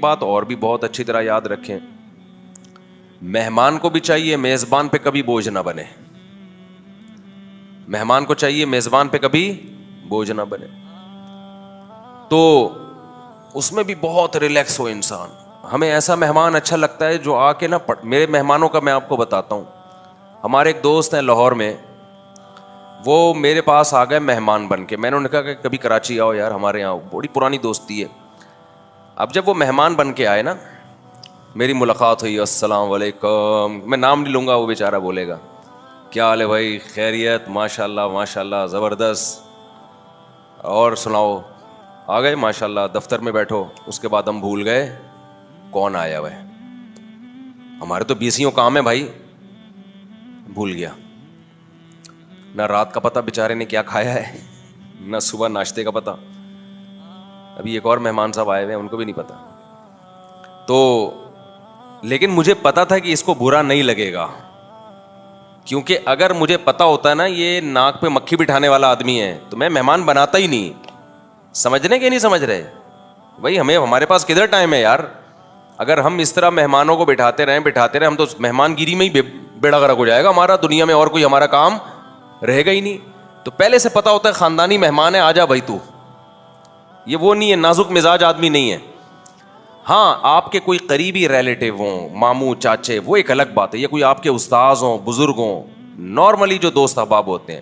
بات اور بھی بہت اچھی طرح یاد رکھیں، مہمان کو بھی چاہیے میزبان پہ کبھی بوجھ نہ بنے. مہمان کو چاہیے میزبان پہ کبھی بوجھ نہ بنے. تو اس میں بھی بہت ریلیکس ہو انسان. ہمیں ایسا مہمان اچھا لگتا ہے جو آ کے نا میرے مہمانوں کا میں آپ کو بتاتا ہوں. ہمارے ایک دوست ہیں لاہور میں، وہ میرے پاس آ گئے مہمان بن کے. میں نے انہیں کہا کہ کبھی کراچی آؤ یار ہمارے یہاں، بڑی پرانی دوستی ہے. اب جب وہ مہمان بن کے آئے نا، میری ملاقات ہوئی، السلام علیکم، میں نام نہیں لوں گا، وہ بیچارہ بولے گا کیا حال ہے بھائی، خیریت، ماشاء اللہ ماشاء اللہ زبردست، اور سناؤ. آ گئے ماشاء اللہ، دفتر میں بیٹھو. اس کے بعد ہم بھول گئے کون آیا ہوا ہے. ہمارے تو بیسیوں کام ہے بھائی. بھول گیا، نہ رات کا پتہ بیچارے نے کیا کھایا ہے، نہ صبح ناشتے کا پتہ. ابھی ایک اور مہمان صاحب آئے ہوئے ہیں، ان کو بھی نہیں پتا. تو لیکن مجھے پتا تھا کہ اس کو برا نہیں لگے گا، کیونکہ اگر مجھے پتا ہوتا ہے نا یہ ناک پہ مکھی بٹھانے والا آدمی ہے تو میں مہمان بناتا ہی نہیں. سمجھنے کے نہیں سمجھ رہے بھائی، ہمارے پاس کدھر ٹائم ہے یار. اگر ہم اس طرح مہمانوں کو بٹھاتے رہیں ہم تو مہمان گیری میں ہی بیڑا غرق ہو جائے گا ہمارا. دنیا میں اور کوئی ہمارا کام رہے گا ہی نہیں. تو پہلے سے پتا ہوتا ہے خاندانی مہمان ہے، آ جا بھائی تو. یہ وہ نہیں ہے، نازک مزاج آدمی نہیں ہے. ہاں آپ کے کوئی قریبی ریلیٹیو ہوں، ماموں چاچے، وہ ایک الگ بات ہے. یا کوئی آپ کے استاذ ہوں، بزرگ ہوں، نارملی جو دوست احباب ہوتے ہیں،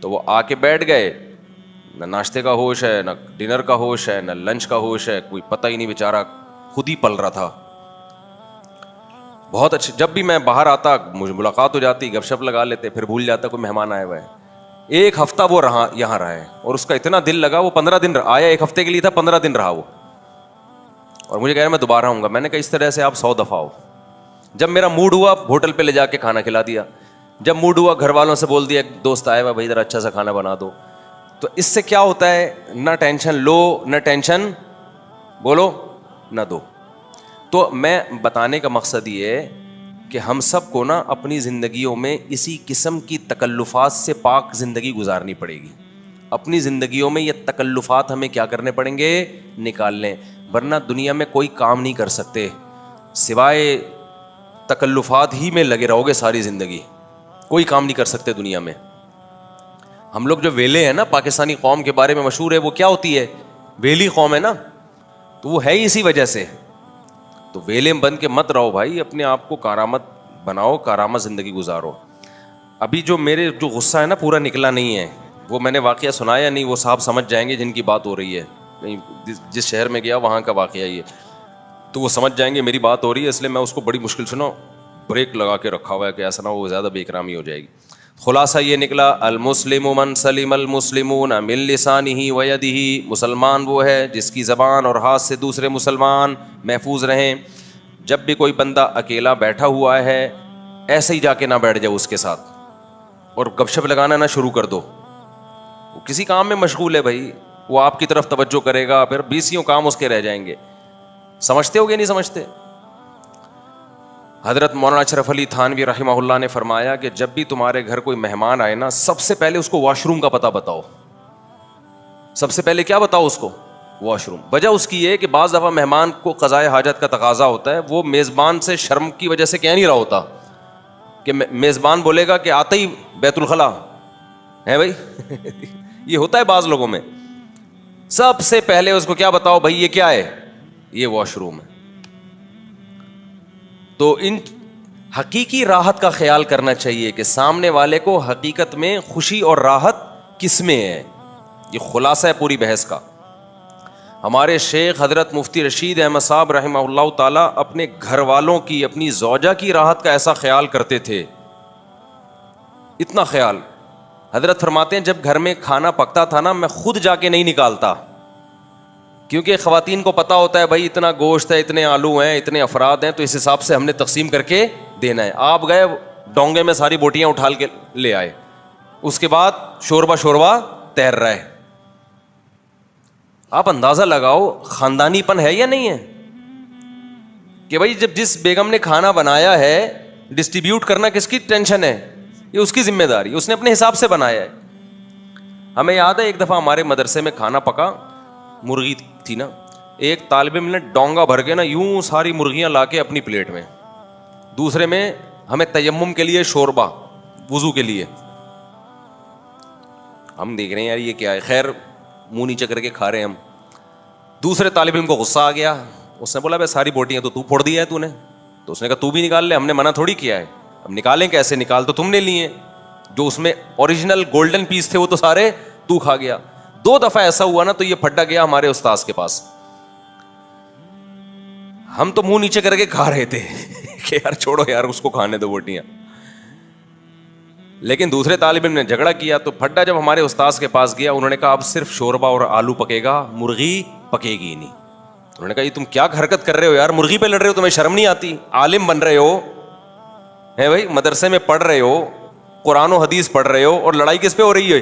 تو وہ آ کے بیٹھ گئے، نہ ناشتے کا ہوش ہے، نہ ڈنر کا ہوش ہے، نہ لنچ کا ہوش ہے. کوئی پتہ ہی نہیں، بیچارہ خود ہی پل رہا تھا. بہت اچھے. جب بھی میں باہر آتا مجھے ملاقات ہو جاتی، گپ شپ لگا لیتے، پھر بھول جاتا کوئی مہمان آیا ہوا ہے. ایک ہفتہ وہ یہاں رہا ہے اور اس کا اتنا دل لگا. وہ 15 دن آیا، ایک ہفتے کے لیے تھا، 15 دن رہا وہ. اور مجھے کہہ رہا میں دوبارہ آؤں گا. میں نے کہا اس طرح سے آپ 100 دفعہ ہو. جب میرا موڈ ہوا ہوٹل پہ لے جا کے کھانا کھلا دیا. جب موڈ ہوا گھر والوں سے بول دیا دوست آئے ہوا بھائی ذرا اچھا سا کھانا بنا دو. تو اس سے کیا ہوتا ہے، نہ ٹینشن لو، نہ ٹینشن بولو نہ دو. تو میں بتانے کا مقصد یہ ہے کہ ہم سب کو نا اپنی زندگیوں میں اسی قسم کی تکلفات سے پاک زندگی گزارنی پڑے گی. اپنی زندگیوں میں یہ تکلفات ہمیں کیا کرنے پڑیں گے، نکال لیں. ورنہ دنیا میں کوئی کام نہیں کر سکتے، سوائے تکلفات ہی میں لگے رہو گے ساری زندگی. کوئی کام نہیں کر سکتے دنیا میں. ہم لوگ جو ویلے ہیں نا، پاکستانی قوم کے بارے میں مشہور ہے، وہ کیا ہوتی ہے، ویلی قوم ہے نا. تو وہ ہے ہی اسی وجہ سے. تو ویلے بن کے مت رہو بھائی، اپنے آپ کو کارآمد بناؤ، کارآمد زندگی گزارو. ابھی جو میرے جو غصہ ہے نا پورا نکلا نہیں ہے، وہ میں نے واقعہ سنایا نہیں، وہ صاحب سمجھ جائیں گے جن کی بات ہو رہی ہے. جس شہر میں گیا وہاں کا واقعہ یہ، تو وہ سمجھ جائیں گے میری بات ہو رہی ہے. اس لیے میں اس کو بڑی مشکل سے نا بریک لگا کے رکھا ہوا ہے کہ ایسا نہ وہ زیادہ بے اکرامی ہو جائے گی. خلاصہ یہ نکلا، المسلم من سلم المسلمون من لسانہ و یدہ. مسلمان وہ ہے جس کی زبان اور ہاتھ سے دوسرے مسلمان محفوظ رہیں. جب بھی کوئی بندہ اکیلا بیٹھا ہوا ہے، ایسے ہی جا کے نہ بیٹھ جاؤ اس کے ساتھ اور گپ شپ لگانا نہ شروع کر دو. وہ کسی کام میں مشغول ہے بھائی، وہ آپ کی طرف توجہ کرے گا، پھر 20 کام اس کے رہ جائیں گے. سمجھتے ہو گے نہیں سمجھتے؟ حضرت مولانا اشرف علی تھانوی رحمہ اللہ نے فرمایا کہ جب بھی تمہارے گھر کوئی مہمان آئے نا، سب سے پہلے اس کو واش روم کا پتہ بتاؤ. سب سے پہلے کیا بتاؤ اس کو؟ Wash room. وجہ اس کی یہ کہ بعض دفعہ مہمان کو قضائے حاجت کا تقاضا ہوتا ہے، وہ میزبان سے شرم کی وجہ سے کہہ نہیں رہا ہوتا کہ میزبان بولے گا کہ آتا ہی بیت الخلا ہے بھائی. یہ ہوتا ہے بعض لوگوں میں. سب سے پہلے اس کو کیا بتاؤ بھائی، یہ کیا ہے، یہ واش روم ہے. تو ان حقیقی راحت کا خیال کرنا چاہیے کہ سامنے والے کو حقیقت میں خوشی اور راحت کس میں ہے. یہ خلاصہ ہے پوری بحث کا. ہمارے شیخ حضرت مفتی رشید احمد صاحب رحمہ اللہ تعالیٰ اپنے گھر والوں کی، اپنی زوجہ کی راحت کا ایسا خیال کرتے تھے، اتنا خیال. حضرت فرماتے ہیں جب گھر میں کھانا پکتا تھا نا، میں خود جا کے نہیں نکالتا، کیونکہ خواتین کو پتا ہوتا ہے بھائی اتنا گوشت ہے، اتنے آلو ہیں، اتنے افراد ہیں، تو اس حساب سے ہم نے تقسیم کر کے دینا ہے. آپ گئے ڈونگے میں ساری بوٹیاں اٹھا کے لے آئے، اس کے بعد شوربہ تیر رہا ہے. آپ اندازہ لگاؤ خاندانی پن ہے یا نہیں ہے کہ بھائی جب جس بیگم نے کھانا بنایا ہے، ڈسٹریبیوٹ کرنا کس کی ٹینشن ہے، یہ اس کی ذمہ داری، اس نے اپنے حساب سے بنایا ہے. ہمیں یاد ہے ایک دفعہ ہمارے مدرسے میں کھانا پکا، مرغی تھی نا، ایک طالب علم نے ڈونگا بھر کے نا یوں ساری مرغیاں لا کے اپنی پلیٹ میں, دوسرے میں ہمیں تیمم کے لیے شوربا وضو کے لیے. ہم دیکھ رہے ہیں یار یہ کیا ہے, خیر منہ نیچے کر کے کھا رہے ہیں ہم. دوسرے طالب علم کو غصہ آ گیا, اس نے بولا بھائی ساری بوٹیاں تو پھوڑ دی ہے تو نے. تو اس نے کہا تو بھی نکال لے, ہم نے منع تھوڑی کیا ہے, اب نکالیں کیسے, نکال تو تم نے لیے, جو اس میں اوریجنل گولڈن پیس تھے وہ تو سارے تو کھا گیا. 2 دفعہ ایسا ہوا نا تو یہ پھٹا گیا ہمارے استاذ کے پاس. ہم تو منہ نیچے کر کے کھا رہے تھے کہ یار چھوڑو یار اس کو کھانے دو بوٹیاں, لیکن دوسرے طالب علم نے جھگڑا کیا. تو پھڈا جب ہمارے استاذ کے پاس گیا, انہوں نے کہا اب صرف شوربا اور آلو پکے گا, مرغی پکے گی نہیں. انہوں نے کہا یہ تم کیا حرکت کر رہے ہو یار, مرغی پہ لڑ رہے ہو, تمہیں شرم نہیں آتی, عالم بن رہے ہو ہے بھائی, مدرسے میں پڑھ رہے ہو, قرآن و حدیث پڑھ رہے ہو, اور لڑائی کس پہ ہو رہی ہے,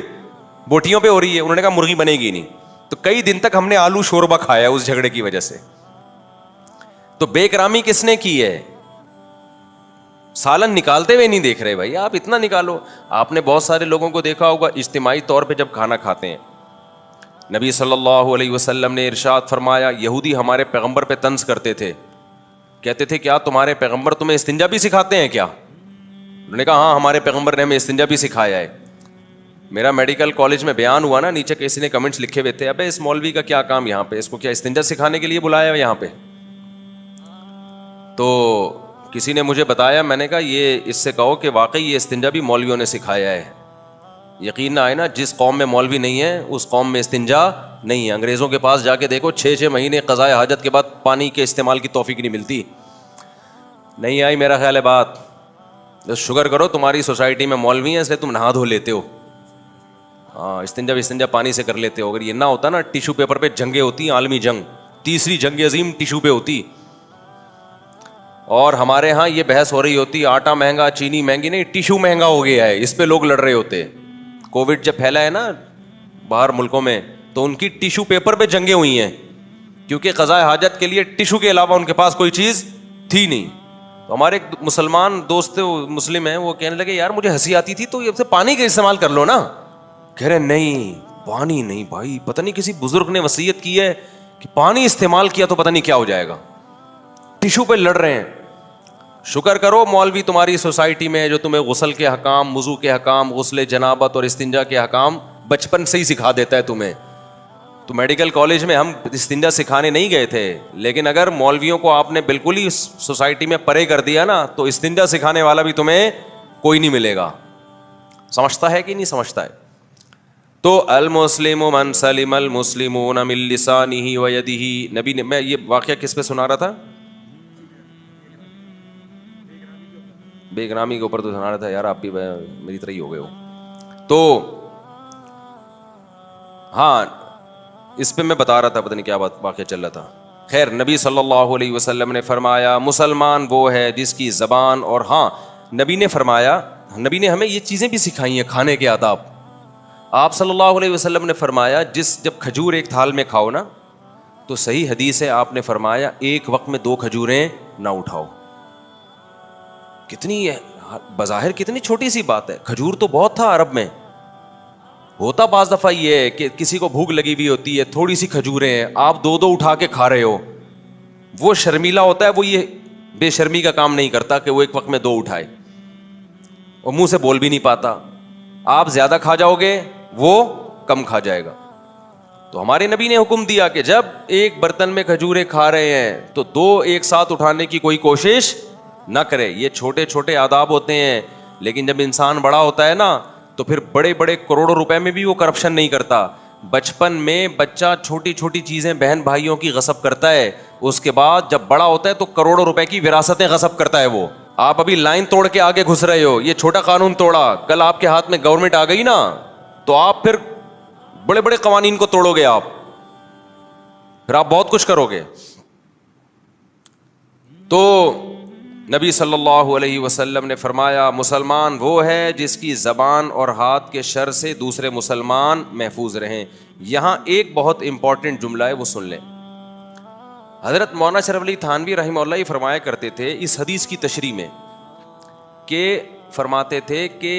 بوٹیوں پہ ہو رہی ہے. انہوں نے کہا مرغی بنے گی نہیں. تو کئی دن تک ہم نے آلو شوربا کھایا اس جھگڑے کی وجہ سے. تو بے اکرامی کس نے کی ہے, سالن نکالتے ہوئے نہیں دیکھ رہے بھائی, آپ اتنا نکالو. آپ نے بہت سارے لوگوں کو دیکھا ہوگا اجتماعی طور پہ جب کھانا کھاتے ہیں, نبی صلی اللہ علیہ وسلم نے ارشاد فرمایا, یہودی ہمارے پیغمبر پہ طنز کرتے تھے, کہتے تھے کیا تمہارے پیغمبر تمہیں استنجا بھی سکھاتے ہیں کیا. انہوں نے کہا ہاں ہمارے پیغمبر نے ہمیں استنجا بھی سکھایا ہے. میرا میڈیکل کالج میں بیان ہوا نا, نیچے کسی نے کمنٹس لکھے ہوئے تھے, ابے اس مولوی کا کیا کام یہاں پہ, اس کو کیا استنجا سکھانے کے لیے بلایا ہے یہاں پہ. تو کسی نے مجھے بتایا, میں نے کہا یہ اس سے کہو کہ واقعی یہ استنجا بھی مولویوں نے سکھایا ہے. یقین نہ آئے نا, جس قوم میں مولوی نہیں ہے اس قوم میں استنجا نہیں ہے. انگریزوں کے پاس جا کے دیکھو 6 مہینے قضائے حاجت کے بعد پانی کے استعمال کی توفیق نہیں ملتی. نہیں آئی میرا خیال ہے بات. شکر کرو تمہاری سوسائٹی میں مولوی ہیں اس لیے تم نہا دھو لیتے ہو, ہاں استنجا پانی سے کر لیتے ہو. اگر یہ نہ ہوتا نا, ٹیشو پیپر پہ جنگیں ہوتی, عالمی جنگ, تیسری جنگ عظیم ٹیشو پہ ہوتی. اور ہمارے ہاں یہ بحث ہو رہی ہوتی آٹا مہنگا چینی مہنگی, نہیں ٹیشو مہنگا ہو گیا ہے, اس پہ لوگ لڑ رہے ہوتے. کووڈ جب پھیلا ہے نا باہر ملکوں میں, تو ان کی ٹیشو پیپر پہ جنگیں ہوئی ہیں, کیونکہ قضاء حاجت کے لیے ٹیشو کے علاوہ ان کے پاس کوئی چیز تھی نہیں. تو ہمارے ایک مسلمان دوست مسلم ہیں, وہ کہنے لگے یار مجھے ہنسی آتی تھی تو یہ پانی کا استعمال کر لو نا. کہہ رہے نہیں پانی نہیں بھائی, پتہ نہیں کسی بزرگ نے وصیت کی ہے کہ پانی استعمال کیا تو پتہ نہیں کیا ہو جائے گا, ٹیشو پہ لڑ رہے ہیں. شکر کرو مولوی تمہاری سوسائٹی میں جو تمہیں غسل کے حکام, وضو کے حکام, غسل جنابت اور استنجا کے حکام بچپن سے ہی سکھا دیتا ہے تمہیں. تو میڈیکل کالج میں ہم استنجا سکھانے نہیں گئے تھے, لیکن اگر مولویوں کو آپ نے بالکل ہی سوسائٹی میں پرے کر دیا نا, تو استنجا سکھانے والا بھی تمہیں کوئی نہیں ملے گا. سمجھتا ہے کہ نہیں سمجھتا ہے. تو المسلم من سلم المسلمون من لسانہ و یدہ. نبی نے, میں یہ واقعہ کس پہ سنا رہا تھا, بے اکرامی کے اوپر تو سنا رہا تھا. یار آپ بھی میری طرح ہی ہو گئے ہو. تو ہاں اس پہ میں بتا رہا تھا, پتہ نہیں کیا بات واقعہ چل رہا تھا. خیر, نبی صلی اللہ علیہ وسلم نے فرمایا مسلمان وہ ہے جس کی زبان, اور ہاں نبی نے فرمایا, نبی نے ہمیں یہ چیزیں بھی سکھائی ہیں کھانے کے آداب. آپ صلی اللہ علیہ وسلم نے فرمایا جب کھجور ایک تھال میں کھاؤ نا, تو صحیح حدیث ہے, آپ نے فرمایا ایک وقت میں 2 کھجوریں نہ اٹھاؤ. کتنی بظاہر کتنی چھوٹی سی بات ہے, کھجور تو بہت تھا عرب میں. ہوتا بعض دفعہ یہ ہے کہ کسی کو بھوک لگی ہوئی ہوتی ہے, تھوڑی سی کھجوریں ہیں, آپ 2 اٹھا کے کھا رہے ہو. وہ شرمیلا ہوتا ہے, وہ یہ بے شرمی کا کام نہیں کرتا کہ وہ ایک وقت میں 2 اٹھائے, اور منہ سے بول بھی نہیں پاتا. آپ زیادہ کھا جاؤ گے, وہ کم کھا جائے گا. تو ہمارے نبی نے حکم دیا کہ جب ایک برتن میں کھجوریں کھا رہے ہیں تو 2 ایک ساتھ اٹھانے کی کوئی کوشش نہ کرے. یہ چھوٹے چھوٹے آداب ہوتے ہیں, لیکن جب انسان بڑا ہوتا ہے نا, تو پھر بڑے بڑے کروڑوں روپے میں بھی وہ کرپشن نہیں کرتا. بچپن میں بچہ چھوٹی چھوٹی چیزیں بہن بھائیوں کی غصب کرتا ہے, اس کے بعد جب بڑا ہوتا ہے تو کروڑوں روپے کی وراثتیں غصب کرتا ہے. وہ آپ ابھی لائن توڑ کے آگے گھس رہے ہو, یہ چھوٹا قانون توڑا, کل آپ کے ہاتھ میں گورنمنٹ آ گئی نا, تو آپ پھر بڑے بڑے قوانین کو توڑو گے, آپ پھر آپ بہت کچھ کرو گے. تو نبی صلی اللہ علیہ وسلم نے فرمایا مسلمان وہ ہے جس کی زبان اور ہاتھ کے شر سے دوسرے مسلمان محفوظ رہیں. یہاں ایک بہت امپورٹنٹ جملہ ہے, وہ سن لیں. حضرت مولانا شرف علی تھانوی رحمہ اللہ یہ فرمایا کرتے تھے اس حدیث کی تشریح میں, کہ فرماتے تھے کہ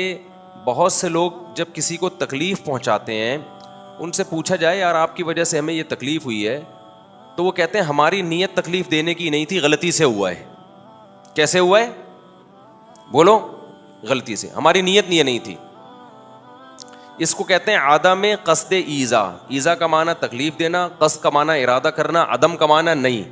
بہت سے لوگ جب کسی کو تکلیف پہنچاتے ہیں, ان سے پوچھا جائے یار آپ کی وجہ سے ہمیں یہ تکلیف ہوئی ہے, تو وہ کہتے ہیں ہماری نیت تکلیف دینے کی نہیں تھی, غلطی سے ہوا ہے. کیسے ہوا ہے؟ بولو. غلطی سے, ہماری نیت یہ نہیں تھی. اس کو کہتے ہیں عدم قصد ایذا. ایذا کا معنی تکلیف دینا, قصد کا معنی ارادہ کرنا, عدم کا معنی نہیں.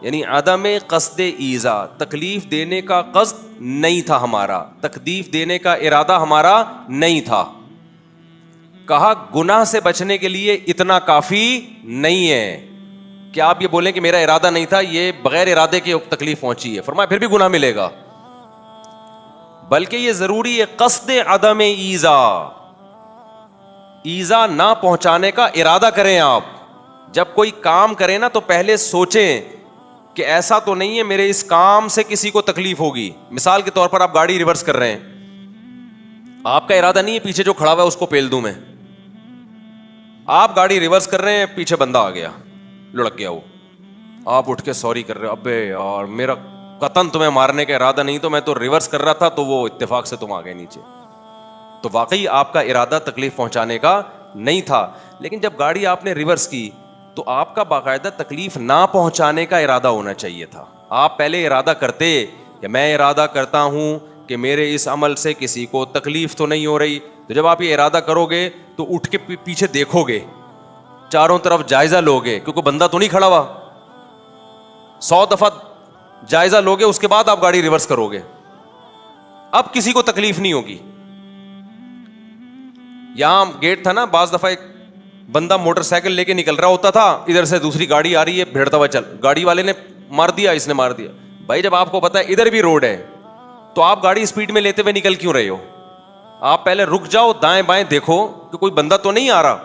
یعنی عدم قصد ایذا, تکلیف دینے کا قصد نہیں تھا ہمارا, تکلیف دینے کا ارادہ ہمارا نہیں تھا. کہا گناہ سے بچنے کے لیے اتنا کافی نہیں ہے کہ آپ یہ بولیں کہ میرا ارادہ نہیں تھا, یہ بغیر ارادے کی تکلیف پہنچی ہے. فرمایا پھر بھی گناہ ملے گا, بلکہ یہ ضروری ہے قصد عدم ایذا, ایذا نہ پہنچانے کا ارادہ کریں. آپ جب کوئی کام کریں نا تو پہلے سوچیں کہ ایسا تو نہیں ہے میرے اس کام سے کسی کو تکلیف ہوگی. مثال کے طور پر آپ گاڑی ریورس کر رہے ہیں, آپ کا ارادہ نہیں ہے پیچھے جو کھڑا ہوا ہے اس کو پیل دوں میں. آپ گاڑی ریورس کر رہے ہیں, پیچھے بندہ آ گیا, لڑک گیا وہ, آپ اٹھ کے سوری کر رہے, ابے یار میرا قطن تمہیں مارنے کا ارادہ نہیں, تو میں تو ریورس کر رہا تھا, تو وہ اتفاق سے تم آ گئے نیچے. تو واقعی آپ کا ارادہ تکلیف پہنچانے کا نہیں تھا. لیکن جب گاڑی آپ نے ریورس کی تو آپ کا باقاعدہ تکلیف نہ پہنچانے کا ارادہ ہونا چاہیے تھا. آپ پہلے ارادہ کرتے کہ میں ارادہ کرتا ہوں کہ میرے اس عمل سے کسی کو تکلیف تو نہیں ہو رہی. تو جب آپ یہ ارادہ کرو گے تو اٹھ کے پیچھے دیکھو گے, چاروں طرف جائزہ لوگے, کیونکہ بندہ تو نہیں کھڑا ہوا. 100 دفعہ جائزہ لوگے, اس کے بعد آپ گاڑی ریورس کرو گے. اب کسی کو تکلیف نہیں ہوگی. یہاں گیٹ تھا نا, بعض دفعہ ایک بندہ موٹر سائیکل لے کے نکل رہا ہوتا تھا, ادھر سے دوسری گاڑی آ رہی ہے, بھیڑتا ہوا چل, گاڑی والے نے مار دیا, اس نے مار دیا. بھائی جب آپ کو پتا ہے ادھر بھی روڈ ہے تو آپ گاڑی اسپیڈ میں لیتے ہوئے نکل کیوں رہے ہو؟ آپ پہلے رک جاؤ, دائیں بائیں دیکھو کہ کوئی بندہ تو نہیں آ رہا.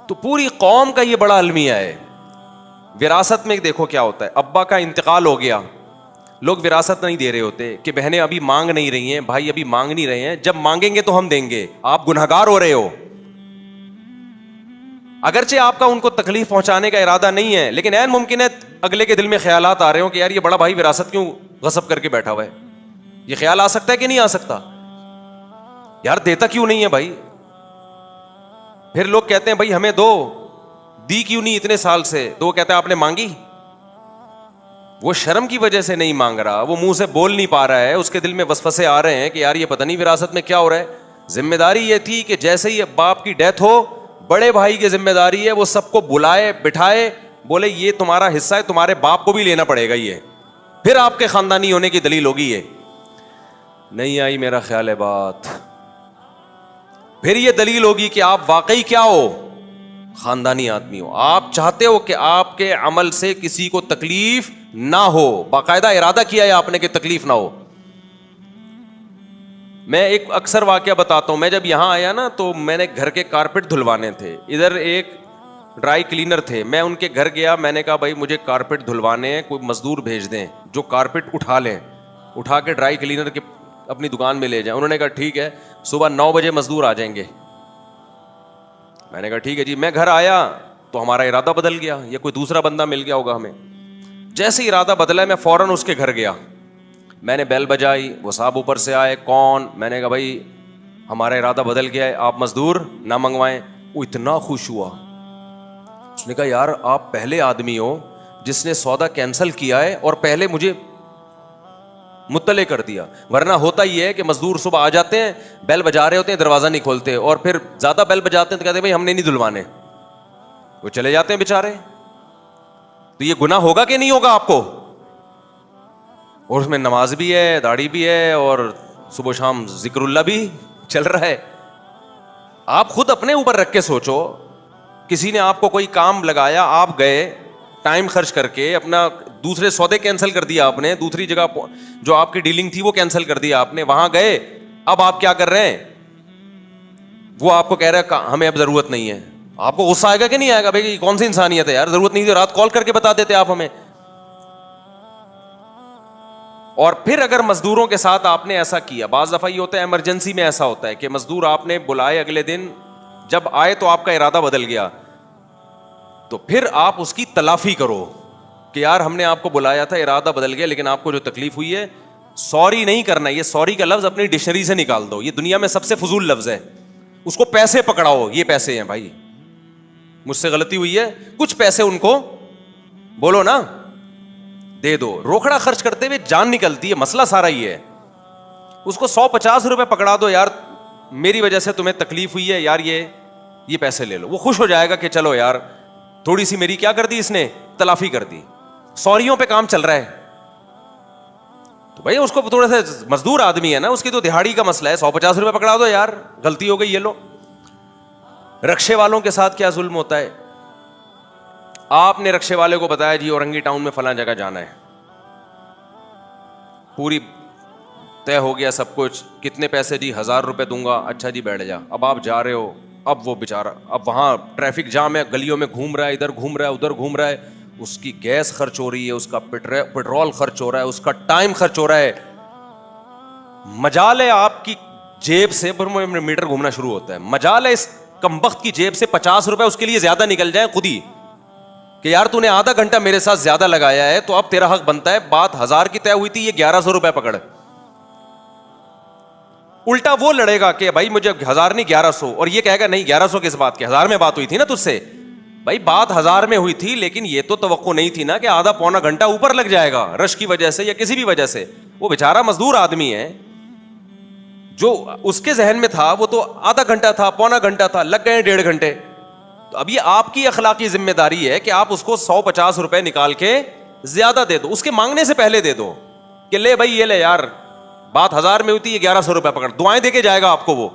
تو پوری قوم کا یہ بڑا المیہ ہے. وراثت میں دیکھو کیا ہوتا ہے, ابا کا انتقال ہو گیا, لوگ وراثت نہیں دے رہے ہوتے کہ بہنیں ابھی مانگ نہیں رہی ہیں, بھائی ابھی مانگ نہیں رہے ہیں, جب مانگیں گے تو ہم دیں گے. آپ گنہگار ہو رہے ہو. اگرچہ آپ کا ان کو تکلیف پہنچانے کا ارادہ نہیں ہے, لیکن عین ممکن ہے اگلے کے دل میں خیالات آ رہے ہوں کہ یار یہ بڑا بھائی وراثت کیوں غصب کر کے بیٹھا ہوا ہے. یہ خیال آ سکتا ہے کہ نہیں آ سکتا؟ یار دیتا کیوں نہیں ہے بھائی؟ پھر لوگ کہتے ہیں بھائی ہمیں دو, دی کیوں نہیں اتنے سال سے؟ تو وہ کہتا ہے آپ نے مانگی. وہ شرم کی وجہ سے نہیں مانگ رہا, وہ منہ سے بول نہیں پا رہا ہے, اس کے دل میں وسوسے آ رہے ہیں کہ یار یہ پتہ نہیں وراثت میں کیا ہو رہا ہے. ذمہ داری یہ تھی کہ جیسے ہی باپ کی ڈیتھ ہو, بڑے بھائی کی ذمہ داری ہے وہ سب کو بلائے بٹھائے, بولے یہ تمہارا حصہ ہے, تمہارے باپ کو بھی لینا پڑے گا. یہ پھر آپ کے خاندانی ہونے کی دلیل ہوگی. یہ نہیں آئی میرا خیال ہے بات. پھر یہ دلیل ہوگی کہ آپ واقعی کیا ہو, خاندانی آدمی ہو. آپ چاہتے ہو کہ آپ کے عمل سے کسی کو تکلیف نہ ہو, باقاعدہ ارادہ کیا ہے آپ نے کہ تکلیف نہ ہو. میں ایک اکثر واقعہ بتاتا ہوں. میں جب یہاں آیا نا تو میں نے گھر کے کارپیٹ دھلوانے تھے, ادھر ایک ڈرائی کلینر تھے, میں ان کے گھر گیا, میں نے کہا بھائی مجھے کارپیٹ دھلوانے ہیں, کوئی مزدور بھیج دیں جو کارپیٹ اٹھا لیں, اٹھا کے ڈرائی کلینر کے اپنی دکان میں لے جائیں. انہوں نے کہا ٹھیک ہے, صبح 9 بجے مزدور آ جائیں گے. میں نے کہا ٹھیک ہے جی. میں گھر آیا تو ہمارا ارادہ بدل گیا, یا کوئی دوسرا بندہ مل گیا ہوگا ہمیں. جیسے ارادہ بدلا میں فوراً اس کے گھر گیا, میں نے بیل بجائی, وہ صاحب اوپر سے آئے, کون؟ میں نے کہا بھائی ہمارا ارادہ بدل گیا ہے, آپ مزدور نہ منگوائیں. وہ اتنا خوش ہوا, اس نے کہا یار آپ پہلے آدمی ہو جس نے سودا کینسل کیا ہے اور پہلے مجھے مطلع کر دیا. ورنہ ہوتا یہ ہے کہ مزدور صبح آ جاتے ہیں, بیل بجا رہے ہوتے ہیں, دروازہ نہیں کھولتے, اور پھر زیادہ بیل بجاتے ہیں تو کہتے ہیں بھائی ہم نے نہیں دھلوانے, وہ چلے جاتے ہیں بیچارے. تو یہ گناہ ہوگا کہ نہیں ہوگا آپ کو؟ اور اس میں نماز بھی ہے, داڑھی بھی ہے, اور صبح شام ذکر اللہ بھی چل رہا ہے. آپ خود اپنے اوپر رکھ کے سوچو, کسی نے آپ کو کوئی کام لگایا, آپ گئے ٹائم خرچ کر کے, اپنا دوسرے سودے کینسل کر دیا آپ نے, دوسری جگہ جو آپ کی ڈیلنگ تھی وہ کینسل کر دیا آپ نے, وہاں گئے, اب آپ کیا کر رہے ہیں؟ وہ آپ کو کہہ رہا ہے ہمیں اب ضرورت نہیں ہے. آپ کو غصہ آئے گا کہ نہیں آئے گا؟ بھائی کون سی انسانیت ہے یار, ضرورت نہیں تھی, رات کال کر کے بتا دیتے آپ ہمیں. اور پھر اگر مزدوروں کے ساتھ آپ نے ایسا کیا, بعض دفعہ یہ ہوتا ہے ایمرجنسی میں ایسا ہوتا ہے کہ مزدور آپ نے بلائے اگلے دن, جب آئے تو آپ کا ارادہ بدل گیا, تو پھر آپ اس کی تلافی کرو کہ یار ہم نے آپ کو بلایا تھا, ارادہ بدل گیا, لیکن آپ کو جو تکلیف ہوئی ہے, سوری نہیں کرنا. یہ سوری کا لفظ اپنی ڈکشنری سے نکال دو, یہ دنیا میں سب سے فضول لفظ ہے. اس کو پیسے پکڑاؤ, یہ پیسے ہیں بھائی, مجھ سے غلطی ہوئی ہے, کچھ پیسے ان کو بولو نا دے دو. روکھڑا خرچ کرتے ہوئے جان نکلتی ہے, مسئلہ سارا یہ ہے. اس کو 150 روپے پکڑا دو, یار میری وجہ سے تمہیں تکلیف ہوئی ہے یار, یہ پیسے لے لو. وہ خوش ہو جائے گا کہ چلو یار تھوڑی سی میری کیا کر دی, اس نے تلافی کر دی. سوریوں پہ کام چل رہا ہے تو بھائی اس کو تھوڑا سا مزدور آدمی ہے نا, اس کی تو دہاڑی کا مسئلہ ہے, 150 روپے پکڑا دو یار, غلطی ہو گئی یہ لو. رکشے والوں کے ساتھ کیا ظلم ہوتا ہے. آپ نے رکشے والے کو بتایا جی اورنگی ٹاؤن میں فلاں جگہ جانا ہے, پوری طے ہو گیا سب کچھ, کتنے پیسے جی 1000 روپے دوں گا, اچھا جی بیٹھ جا. اب آپ جا رہے ہو, اب وہ بیچارہ اب وہاں ٹریفک جام ہے, گلیوں میں گھوم رہا ہے, ادھر گھوم رہا ہے ادھر گھوم رہا ہے, اس کی گیس خرچ ہو رہی ہے, اس کا پیٹرول خرچ ہو رہا ہے, اس کا ٹائم خرچ ہو رہا ہے. مجال ہے آپ کی جیب سے میٹر گھومنا شروع ہوتا ہے, مجال ہے اس کمبخت کی جیب سے 50 روپے اس کے لیے زیادہ نکل جائیں خود ہی, کہ یار تو نے آدھا گھنٹہ میرے ساتھ زیادہ لگایا ہے تو اب تیرا حق بنتا ہے. بات 1000 کی طے ہوئی تھی, یہ 1100 روپے پکڑ. الٹا وہ لڑے گا کہ بھائی مجھے 1000 نہیں 1100, اور یہ کہے گا نہیں 1100 کس بات کے, 1000 میں بات ہوئی تھی نا تجھ سے. بھائی بات 1000 میں ہوئی تھی, لیکن یہ تو توقع نہیں تھی نا کہ آدھا پونا گھنٹہ اوپر لگ جائے گا رش کی وجہ سے یا کسی بھی وجہ سے. وہ بیچارہ مزدور آدمی ہے, جو اس کے ذہن میں تھا وہ تو آدھا گھنٹہ تھا, پونا گھنٹہ تھا, لگ گئے 1.5 گھنٹے. تو اب یہ آپ کی اخلاقی ذمہ داری ہے کہ آپ اس کو 150 روپے نکال کے زیادہ دے دو, اس کے مانگنے سے پہلے دے دو کہ لے بھائی یہ لے یار, بات 1000 میں ہوئی تھی, یہ 1100 روپے پکڑ. دعائیں دے کے جائے گا آپ کو, وہ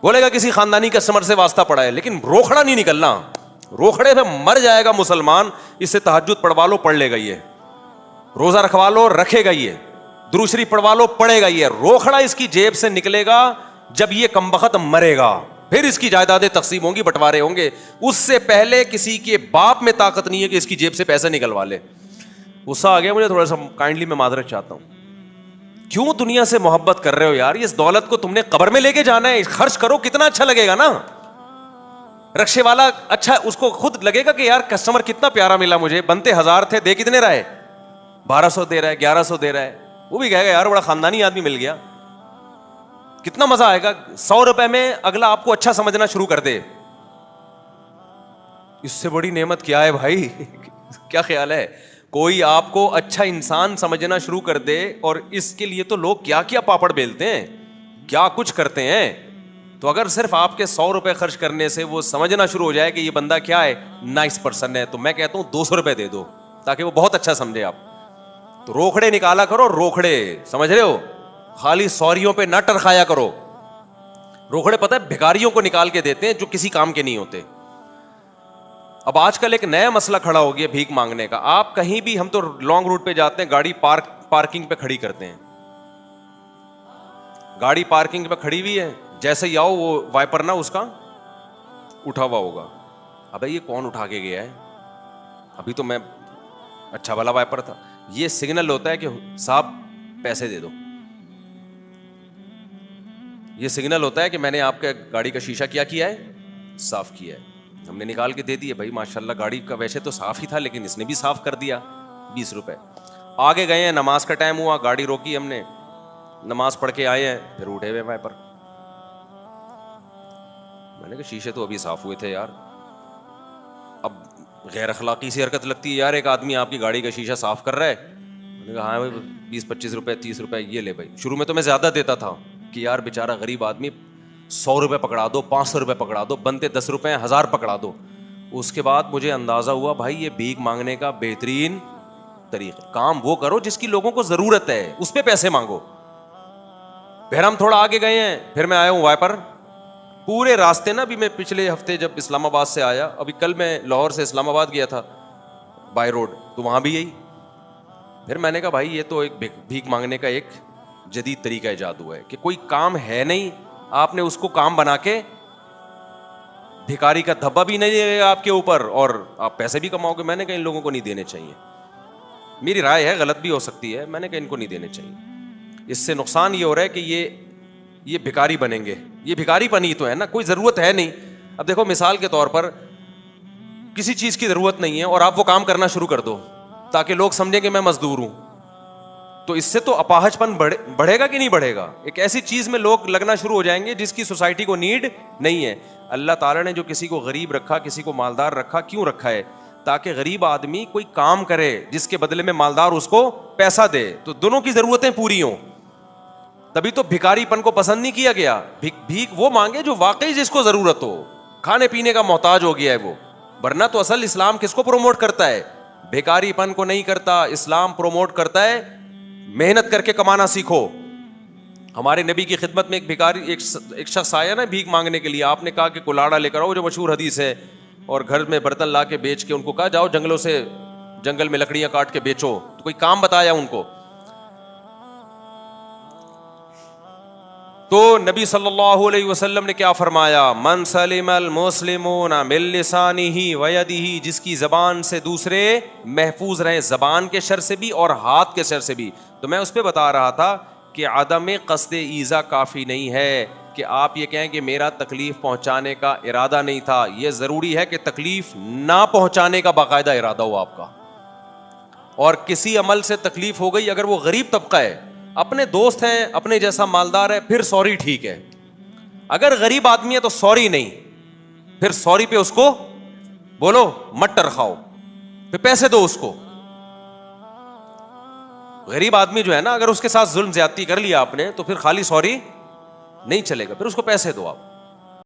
بولے گا کسی خاندانی کسٹمر سے واسطہ پڑا ہے, لیکن روکھڑا نہیں نکلنا. روکھڑے پہ مر جائے گا مسلمان. اس سے تہجد پڑھوا لو, پڑھ لے گا یہ, روزہ رکھوا لو, رکھے گا یہ, درود شریف پڑھوا لو, پڑھے گا یہ. روکھڑا اس کی جیب سے نکلے گا جب یہ کمبخت مرے گا, پھر اس کی جائیدادیں تقسیم ہوں گی, بٹوارے ہوں گے. اس سے پہلے کسی کے باپ میں طاقت نہیں ہے کہ اس کی جیب سے پیسے نکلوا لے. غصہ آ گیا مجھے تھوڑا سا, کائنڈلی میں معذرت چاہتا ہوں. کیوں دنیا سے محبت کر رہے ہو یار؟ اس دولت کو تم نے قبر میں لے کے جانا ہے, خرچ کرو, کتنا اچھا لگے گا نا. رکشے والا اچھا, اس کو خود لگے گا کہ یار کسٹمر کتنا پیارا ملا مجھے, بنتے 1000 تھے, دے کتنے رہا ہے, 1200 دے رہا ہے, 1100 دے رہا ہے. وہ بھی کہے گا یار بڑا خاندانی آدمی مل گیا, کتنا مزہ آئے گا. 100 روپے میں اگلا آپ کو اچھا سمجھنا شروع کر دے. اس سے بڑی نعمت کیا ہے بھائی؟ کیا خیال ہے؟ کوئی آپ کو اچھا انسان سمجھنا شروع کر دے, اور اس کے لیے تو لوگ کیا کیا پاپڑ بیلتے ہیں, کیا کچھ کرتے ہیں. تو اگر صرف آپ کے 100 روپے خرچ کرنے سے وہ سمجھنا شروع ہو جائے کہ یہ بندہ کیا ہے, نائس پرسن ہے, تو میں کہتا ہوں 200 روپے دے دو تاکہ وہ بہت اچھا سمجھے آپ. تو روکھڑے نکالا کرو, روکھڑے, سمجھ رہے ہو, خالی سوریوں پہ نہ ٹرخایا کرو. روکھڑے پتہ ہے بھکاریوں کو نکال کے دیتے ہیں جو کسی کام کے نہیں ہوتے. اب آج کل ایک نیا مسئلہ کھڑا ہو گیا بھیک مانگنے کا. آپ کہیں بھی, ہم تو لانگ روٹ پہ جاتے ہیں, گاڑی پارکنگ پہ کھڑی کرتے ہیں, گاڑی پارکنگ پہ کھڑی ہوئی ہے, جیسے ہی آؤ وہ وائپر نا اس کا اٹھا ہوا ہوگا. ابے یہ کون اٹھا کے گیا ہے, ابھی تو میں اچھا والا وائپر تھا. یہ سگنل ہوتا ہے کہ صاحب پیسے دے دو, یہ سگنل ہوتا ہے کہ میں نے آپ کے گاڑی کا شیشہ کیا ہے, صاف کیا ہے. ہم نے نکال کے دے دیے, بھائی ماشاءاللہ گاڑی کا ویسے تو صاف ہی تھا لیکن اس نے بھی صاف کر دیا, 20 روپے. آگے گئے ہیں, نماز کا ٹائم ہوا, گاڑی روکی ہم نے, نماز پڑھ کے آئے ہیں, پھر اٹھے ہوئے وائپر. میں نے کہا شیشے تو ابھی صاف ہوئے تھے یار. اب غیر اخلاقی سی حرکت لگتی ہے یار, ایک آدمی آپ کی گاڑی کا شیشہ صاف کر رہا ہے. میں نے کہا ہاں بھائی 20-25 روپے 30 روپے یہ لے بھائی. شروع میں تو میں زیادہ دیتا تھا کہ یار بیچارہ غریب آدمی, 100 روپے پکڑا دو, 500 روپے پکڑا دو, بنتے 10 روپے 1000 پکڑا دو. اس کے بعد مجھے اندازہ ہوا بھائی یہ بھیک مانگنے کا بہترین طریقہ, کام وہ کرو جس کی لوگوں کو ضرورت ہے, اس پہ پیسے مانگو. پھر ہم تھوڑا آگے گئے ہیں, پھر میں آیا ہوں وائپر. پورے راستے نا, ابھی میں پچھلے ہفتے جب اسلام آباد سے آیا, ابھی کل میں لاہور سے اسلام آباد گیا تھا بائی روڈ, تو وہاں بھی یہی. پھر میں نے کہا بھائی یہ تو ایک بھیک مانگنے کا ایک جدید طریقہ ایجاد ہوا ہے کہ کوئی کام ہے نہیں, آپ نے اس کو کام بنا کے, بھکاری کا دھبا بھی نہیں دے گا آپ کے اوپر اور آپ پیسے بھی کماؤ گے. میں نے کہا ان لوگوں کو نہیں دینے چاہیے, میری رائے ہے, غلط بھی ہو سکتی ہے, میں نے کہا ان کو نہیں دینے چاہیے. اس سے نقصان یہ ہو رہا ہے کہ یہ بھکاری بنیں گے. یہ بھکاری پن ہی تو ہے نا, کوئی ضرورت ہے نہیں. اب دیکھو مثال کے طور پر کسی چیز کی ضرورت نہیں ہے اور آپ وہ کام کرنا شروع کر دو تاکہ لوگ سمجھیں کہ میں مزدور ہوں, تو اس سے تو اپاہج پن بڑھے گا کہ نہیں بڑھے گا؟ ایک ایسی چیز میں لوگ لگنا شروع ہو جائیں گے جس کی سوسائٹی کو نیڈ نہیں ہے. اللہ تعالیٰ نے جو کسی کو غریب رکھا, کسی کو مالدار رکھا, کیوں رکھا ہے؟ تاکہ غریب آدمی کوئی کام کرے جس کے بدلے میں مالدار اس کو پیسہ دے, تو دونوں کی ضرورتیں پوری ہوں. تبھی تو بھکاری پن کو پسند نہیں کیا گیا. بھیک وہ مانگے جو واقعی جس کو ضرورت ہو, کھانے پینے کا محتاج ہو گیا ہے وہ. ورنہ تو اصل اسلام کس کو پروموٹ کرتا ہے؟ بھکاری پن کو نہیں کرتا. اسلام پروموٹ کرتا ہے محنت کر کے کمانا سیکھو. ہمارے نبی کی خدمت میں ایک بھکاری ایک شخص آیا نا بھیک مانگنے کے لیے. آپ نے کہا کہ کلاڑا لے کر آؤ, جو مشہور حدیث ہے, اور گھر میں برتن لا کے بیچ کے ان کو کہا جاؤ جنگلوں سے, جنگل میں لکڑیاں کاٹ کے بیچو. تو کوئی کام بتایا ان کو. تو نبی صلی اللہ علیہ وسلم نے کیا فرمایا؟ من سلم المسلمون من لسانہ و یدہ, جس کی زبان سے دوسرے محفوظ رہیں, زبان کے شر سے بھی اور ہاتھ کے شر سے بھی. تو میں اس پہ بتا رہا تھا کہ عدم قصد ایذا کافی نہیں ہے کہ آپ یہ کہیں کہ میرا تکلیف پہنچانے کا ارادہ نہیں تھا. یہ ضروری ہے کہ تکلیف نہ پہنچانے کا باقاعدہ ارادہ ہو آپ کا. اور کسی عمل سے تکلیف ہو گئی, اگر وہ غریب طبقہ ہے, اپنے دوست ہیں, اپنے جیسا مالدار ہے, پھر سوری ٹھیک ہے. اگر غریب آدمی ہے تو سوری نہیں, پھر سوری پہ اس کو بولو مٹر کھاؤ, پھر پیسے دو اس کو. غریب آدمی جو ہے نا, اگر اس کے ساتھ ظلم زیادتی کر لیا آپ نے, تو پھر خالی سوری نہیں چلے گا, پھر اس کو پیسے دو آپ.